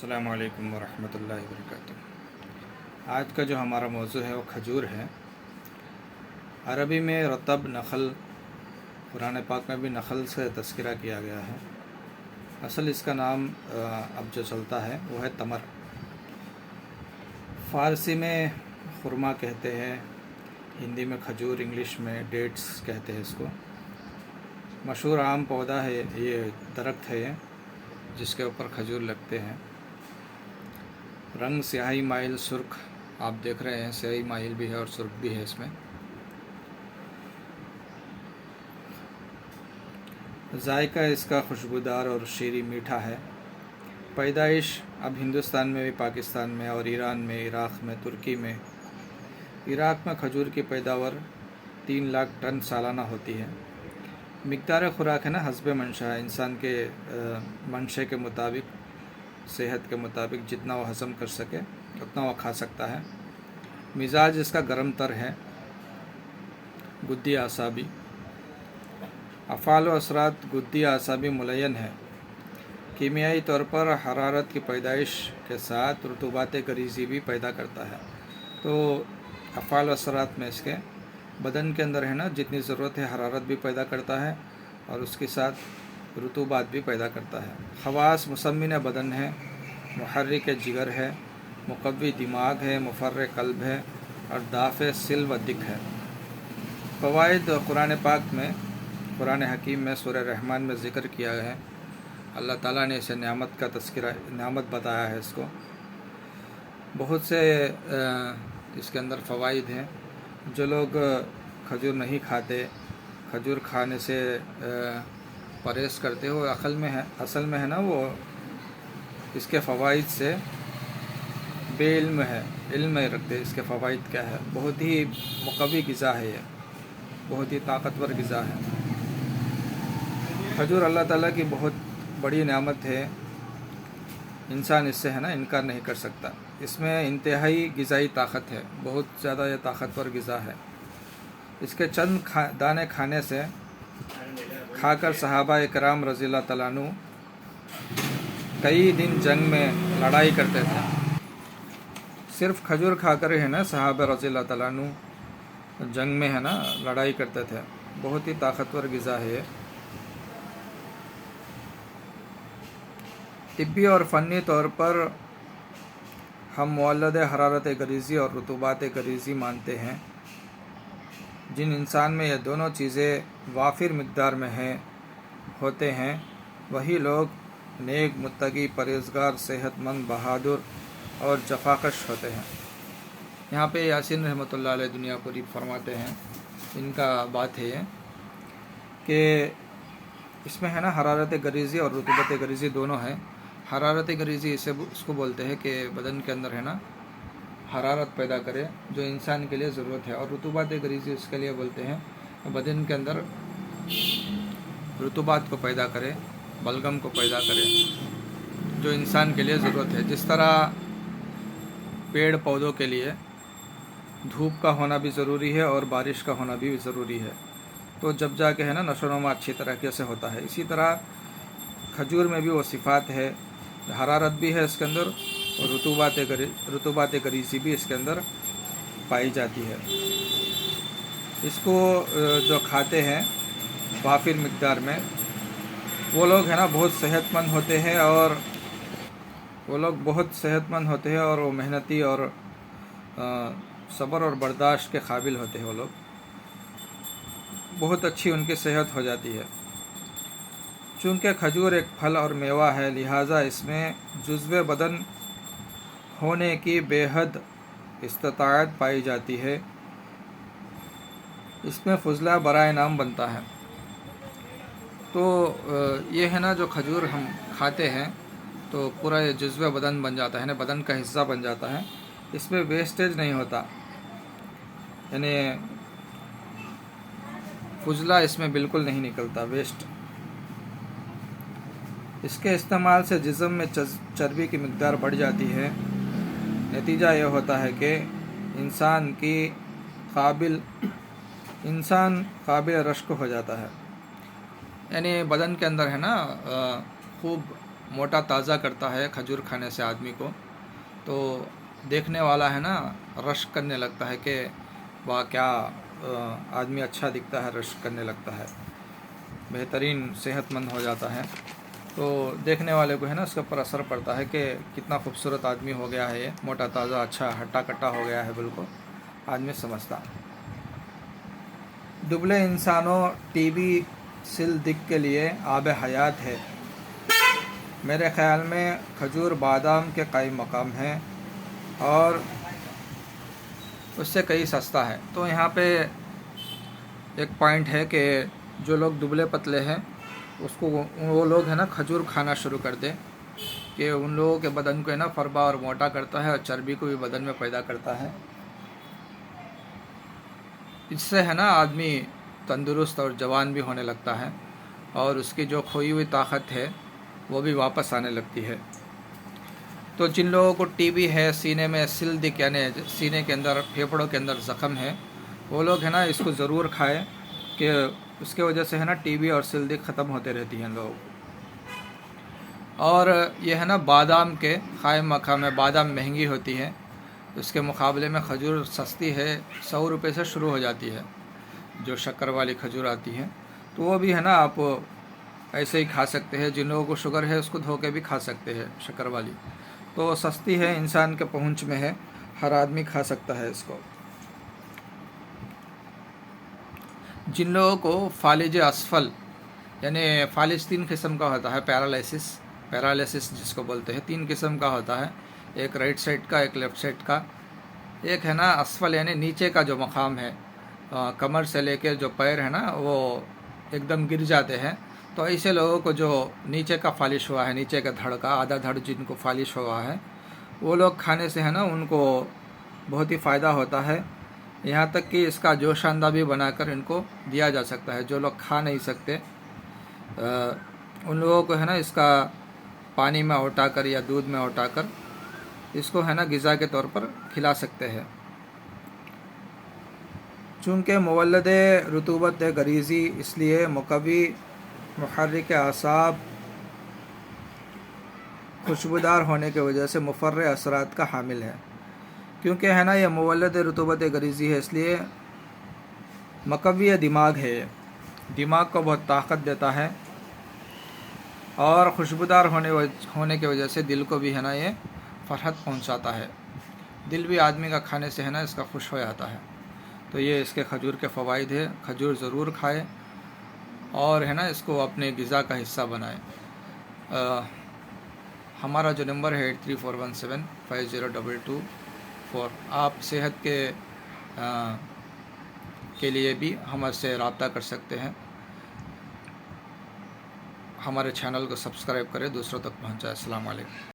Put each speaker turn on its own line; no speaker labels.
अस्सलाम वालेकुम वरहमतुल्लाहि वबरकातुह। आज का जो हमारा मौजू है वो खजूर है। अरबी में रतब नखल, कुरान पाक में भी नखल से तस्करा किया गया है। असल इसका नाम अब जो चलता है वो है तमर। फ़ारसी में खुरमा कहते हैं, हिंदी में खजूर, इंग्लिश में डेट्स कहते हैं इसको। मशहूर आम पौधा है, ये दरख्त है ये, जिसके ऊपर खजूर लगते हैं। रंग स्याही माइल सुर्ख आप देख रहे हैं, स्याही माइल भी है और सुर्ख भी है इसमें। जायका इसका खुशबूदार और शीरी मीठा है। पैदाइश अब हिंदुस्तान में भी, पाकिस्तान में और ईरान में, इराक़ में, तुर्की में। इराक़ में खजूर की पैदावार 3 लाख टन सालाना होती है। मिक़दार खुराक है ना, हस्बे मंशा है, इंसान के मंशे के मुताबिक, सेहत के मुताबिक जितना वो हज़म कर सके उतना वो खा सकता है। मिजाज इसका गर्म तर है। गुद्दी आसाबी, अफ़ाल व असरात गुद्दी आसाबी मुलयन है। कीमियाई तौर पर हरारत की पैदाइश के साथ रुतूबात गरीज़ी भी पैदा करता है। तो अफ़ाल व असरात में इसके बदन के अंदर है ना, जितनी ज़रूरत है हरारत भी पैदा करता है और उसके साथ रुतूबात भी पैदा करता है। ख़वास मुसम्मिन बदन है, मुहर्रिक जिगर है, मुक़व्वी दिमाग है, मुफ़र्र क़ल्ब है और दाफ़े सिल व दिक है। फ़वाइद कुरान पाक में, कुरान हकीम में सूरह रहमान में ज़िक्र किया है। अल्लाह ताला ने इसे नेमत का तज़किरा, नेमत बताया है इसको। बहुत से इसके अंदर फ़वाइद हैं। जो लोग खजूर नहीं खाते, खजूर खाने से परहेज़ करते हो, असल में है ना, वो इसके फ़वाइद से बेइल्म है, इल्म नहीं रखते इसके फ़वाइद क्या है। बहुत ही मुक़व्वी ग़िज़ा है ये, बहुत ही ताकतवर ग़िज़ा है। खजूर अल्लाह ताला की बहुत बड़ी नेमत है, इंसान इससे है ना इनकार नहीं कर सकता। इसमें इंतहाई ग़िज़ाई ताकत है, बहुत ज़्यादा ये ताकतवर ग़िज़ा है। इसके चंद दाने खाने से खाकर सहाबा इकराम रज़ियल्लाहु तआला अन्हु कई दिन जंग में लड़ाई करते थे। सिर्फ़ खजूर खाकर है ना सहाबा रज़ियल्लाहु तआला अन्हु जंग में है ना लड़ाई करते थे। बहुत ही ताकतवर ग़िज़ा है ये। तिब्बी और फ़नी तौर पर हम मुवल्लद हरारत गरीज़ी और रुतूबात गरीज़ी मानते हैं। जिन इंसान में ये दोनों चीज़ें वाफिर मिक़दार में होते हैं, वही लोग नेक, मुत्तकी, परहेज़गार, सेहतमंद, बहादुर और जफ़ाकश होते हैं। यहाँ पे यासीन रहमतुल्लाह अलैह दुनिया पूरी फरमाते हैं, इनका बात है ये कि इसमें है ना हरारत गरीज़ी और रुतूबत गरीज़ी दोनों है। हरारत गरीज़ी इसको बोलते हैं कि बदन के अंदर है ना हरारत पैदा करे, जो इंसान के लिए ज़रूरत है। और रुतूबात गरीज़ी इसके लिए बोलते हैं बदन के अंदर रुतूबात को पैदा करे, बलगम को पैदा करे, जो इंसान के लिए ज़रूरत है। जिस तरह पेड़ पौधों के लिए धूप का होना भी ज़रूरी है और बारिश का होना भी ज़रूरी है, तो जब जाके है ना नशोनुमा अच्छी तरीके से होता है। इसी तरह खजूर में भी वो सिफ़ात है, हरारत भी है इसके अंदर और रुतूबात गरीज़ी भी इसके अंदर पाई जाती है। इसको जो खाते हैं वाफिर मिक़दार में, वो लोग है ना बहुत सेहतमंद होते हैं और वो मेहनती और सब्र और बर्दाश्त के काबिल होते हैं। वो लोग बहुत अच्छी उनकी सेहत हो जाती है। चूँकि खजूर एक फल और मेवा है, लिहाजा इसमें जुज़्व बदन होने की बेहद इस्तिताअत पाई जाती है। इसमें फ़ुज़ला बराए नाम बनता है। तो ये है ना, जो खजूर हम खाते हैं तो पूरा ये जुज़्व बदन बन जाता है ना, बदन का हिस्सा बन जाता है। इसमें वेस्टेज नहीं होता, यानी फ़ुज़ला इसमें बिल्कुल नहीं निकलता, वेस्ट। इसके इस्तेमाल से जिस्म में चर्बी की मिक़दार बढ़ जाती है। नतीजा यह होता है कि इंसान काबिल रश्क हो जाता है, यानी बदन के अंदर है ना खूब موٹا تازہ کرتا ہے کھجور کھانے سے آدمی کو، تو دیکھنے والا ہے نا رشک کرنے لگتا ہے کہ واہ کیا آدمی اچھا دکھتا ہے، رشک کرنے لگتا ہے، بہترین صحت مند ہو جاتا ہے۔ تو دیکھنے والے کو ہے نا اس کے اوپر اثر پڑتا ہے کہ کتنا خوبصورت آدمی ہو گیا ہے، یہ موٹا تازہ اچھا ہٹا کٹا ہو گیا ہے، بالکل آدمی سمجھتا۔ دبلے انسانوں ٹی بی سل دکھ کے لیے آب حیات ہے۔ میرے خیال میں کھجور بادام کے قائم مقام ہے اور اس سے کئی سستا ہے۔ تو یہاں پہ ایک پوائنٹ ہے کہ جو لوگ دبلے پتلے ہیں وہ لوگ ہے نا کھجور کھانا شروع کر دیں، کہ ان لوگوں کے بدن کو ہے نا فربا اور موٹا کرتا ہے اور چربی کو بھی بدن میں پیدا کرتا ہے۔ اس سے ہے نا آدمی تندرست اور جوان بھی ہونے لگتا ہے اور اس کی جو کھوئی ہوئی طاقت ہے وہ بھی واپس آنے لگتی ہے۔ تو جن لوگوں کو ٹی بی ہے، سینے میں سل دک یعنی سینے کے اندر پھیپھڑوں کے اندر زخم ہے، وہ لوگ ہے نا اس کو ضرور کھائیں، کہ اس کے وجہ سے ہے نا ٹی بی اور سل دک ختم ہوتے رہتی ہیں لوگوں کو۔ اور یہ ہے نا بادام کے قائم مقام ہے۔ بادام مہنگی ہوتی ہے، اس کے مقابلے میں کھجور سستی ہے، 100 روپے سے شروع ہو جاتی ہے جو شکر والی کھجور آتی ہے۔ تو وہ بھی ہے نا آپ ایسے ہی کھا سکتے ہیں، جن لوگوں کو شوگر ہے اس کو دھو کے بھی کھا سکتے ہیں شکر والی۔ تو سستی ہے، انسان کے پہنچ میں ہے، ہر آدمی کھا سکتا ہے اس کو۔ جن لوگوں کو فالج اسفل یعنی فالج 3 قسم کا ہوتا ہے، پیرالائسس جس کو بولتے ہیں، 3 قسم کا ہوتا ہے، ایک رائٹ سائڈ کا، ایک لیفٹ سائڈ کا، ایک ہے نا اسفل یعنی نیچے کا جو مقام ہے، کمر سے لے کے جو پیر ہے نا وہ ایک دم گر جاتے ہیں۔ تو ایسے لوگوں کو جو نیچے کا فالش ہوا ہے، نیچے کا دھڑ کا آدھا دھڑ جن کو فالش ہوا ہے، وہ لوگ کھانے سے ہے نا ان کو بہت ہی فائدہ ہوتا ہے، یہاں تک کہ اس کا جوش آندہ بھی بنا کر ان کو دیا جا سکتا ہے۔ جو لوگ کھا نہیں سکتے ان لوگوں کو ہے نا اس کا پانی میں اٹا کر یا دودھ میں اٹا کر اس کو ہے نا غذا کے طور پر کھلا سکتے ہیں۔ چونکہ مولد رطوبت غریزی، اس لیے مقوی، محرک اعصاب، خوشبودار ہونے کی وجہ سے مفرح اثرات کا حامل ہے۔ کیونکہ ہے نا یہ مولد رطوبت غریزی ہے، اس لیے مقوی دماغ ہے، دماغ کو بہت طاقت دیتا ہے، اور خوشبودار ہونے کی وجہ سے دل کو بھی ہے نا یہ فرحت پہنچاتا ہے، دل بھی آدمی کا کھانے سے ہے نا اس کا خوش ہو جاتا ہے۔ تو یہ اس کے کھجور کے فوائد ہے، کھجور ضرور کھائے اور ہے نا اس کو اپنے غذا کا حصہ بنائے۔ ہمارا جو نمبر ہے 8341750224، آپ صحت کے لیے بھی ہمارے سے رابطہ کر سکتے ہیں۔ ہمارے چینل کو سبسکرائب کریں، دوسروں تک پہنچائیں۔ السلام علیکم۔